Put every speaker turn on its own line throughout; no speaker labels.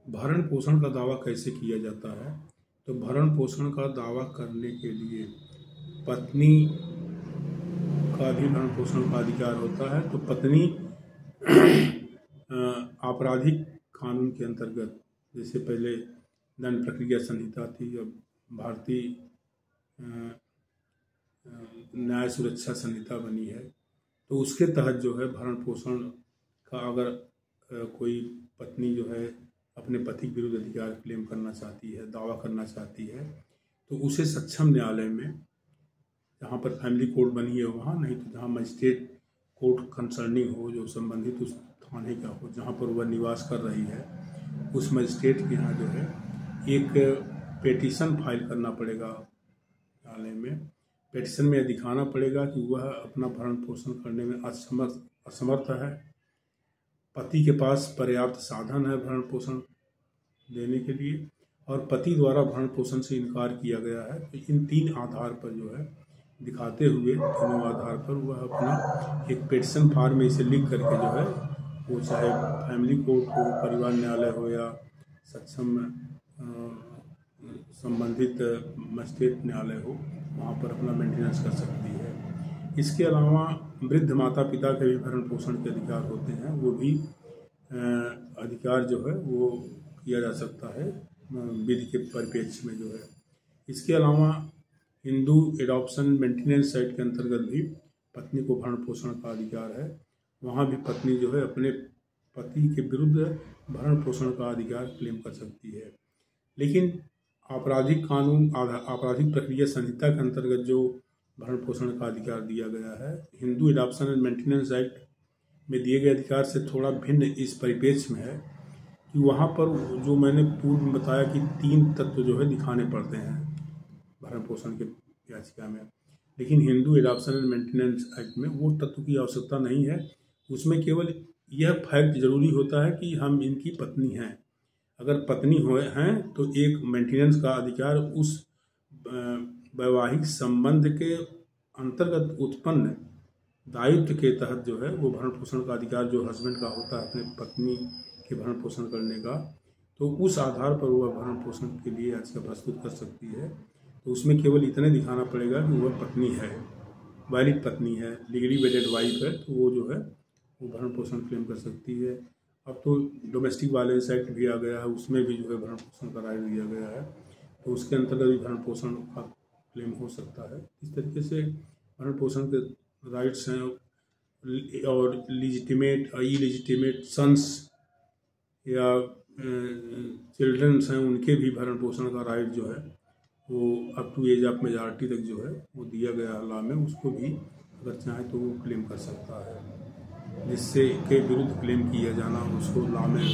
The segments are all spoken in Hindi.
भरण पोषण का दावा कैसे किया जाता है? तो भरण पोषण का दावा करने के लिए पत्नी का भी भरण पोषण का अधिकार होता है। तो पत्नी आपराधिक कानून के अंतर्गत, जैसे पहले दंड प्रक्रिया संहिता थी, अब भारतीय न्याय सुरक्षा संहिता बनी है, तो उसके तहत जो है भरण पोषण का अगर कोई पत्नी जो है अपने पति के विरुद्ध अधिकार क्लेम करना चाहती है, दावा करना चाहती है, तो उसे सक्षम न्यायालय में, जहाँ पर फैमिली कोर्ट बनी है वहाँ, नहीं तो जहाँ मजिस्ट्रेट कोर्ट कंसर्निंग हो, जो संबंधित उस थाने का हो जहाँ पर वह निवास कर रही है, उस मजिस्ट्रेट के यहाँ जो है एक पेटिशन फाइल करना पड़ेगा न्यायालय में। पेटिशन में दिखाना पड़ेगा कि वह अपना भरण पोषण करने में असमर्थ है, पति के पास पर्याप्त साधन है भरण पोषण देने के लिए, और पति द्वारा भरण पोषण से इनकार किया गया है। तो इन तीन आधार पर जो है दिखाते हुए, तीनों आधार पर वह अपना एक पेटिशन फॉर्म में इसे लिख करके जो है, वो चाहे फैमिली कोर्ट हो, परिवार न्यायालय हो, या सक्षम संबंधित मजिस्ट्रेट न्यायालय हो, वहाँ पर अपना मेंटेनेंस कर सकती है। इसके अलावा वृद्ध माता पिता के भी भरण पोषण के अधिकार होते हैं, वो भी अधिकार जो है वो किया जा सकता है विधि के परिप्रेक्ष्य में जो है। इसके अलावा हिंदू एडॉप्शन मेंटेनेंस एक्ट के अंतर्गत भी पत्नी को भरण पोषण का अधिकार है। वहाँ भी पत्नी जो है अपने पति के विरुद्ध भरण पोषण का अधिकार क्लेम कर सकती है। लेकिन आपराधिक कानून, आपराधिक प्रक्रिया संहिता के अंतर्गत जो भरण पोषण का अधिकार दिया गया है, Hindu adoption and maintenance act में दिए गए अधिकार से थोड़ा भिन्न इस परिप्रेक्ष्य में है कि वहाँ पर जो मैंने पूर्व में बताया कि 3 तत्व जो है दिखाने पड़ते हैं भरण पोषण के याचिका में, लेकिन Hindu adoption and maintenance act में वो तत्व की आवश्यकता नहीं है। उसमें केवल यह फैक्ट जरूरी होता है कि हम इनकी पत्नी हैं। अगर पत्नी हैं तो एक मेंटेनेंस का अधिकार उस वैवाहिक संबंध के अंतर्गत उत्पन्न दायित्व के तहत जो है वो भरण पोषण का अधिकार जो हस्बैंड का होता है अपने पत्नी के भरण पोषण करने का, तो उस आधार पर वह भरण पोषण के लिए याचिका प्रस्तुत कर सकती है। तो उसमें केवल इतने दिखाना पड़ेगा कि वह पत्नी है, वैलिड पत्नी है, लीगली वेडेड वाइफ है, तो वो जो है वो भरण पोषण क्लेम कर सकती है। अब तो डोमेस्टिक वायलेंस एक्ट भी आ गया है, उसमें भी जो है भरण पोषण का राइट दिया गया है, तो उसके अंतर्गत भी भरण पोषण का क्लेम हो सकता है। इस तरीके से भरण पोषण के राइट्स हैं, और लीजिटिमेट और इलीजिटिमेट सन्स या चिल्ड्रंस हैं, उनके भी भरण पोषण का राइट जो है वो up to age of majority तक जो है वो दिया गया लॉ में, उसको भी अगर चाहे तो वो क्लेम कर सकता है। जिससे के विरुद्ध क्लेम किया जाना उसको लॉ में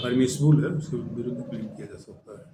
परमिसिबल है, उसके विरुद्ध क्लेम किया जा सकता है।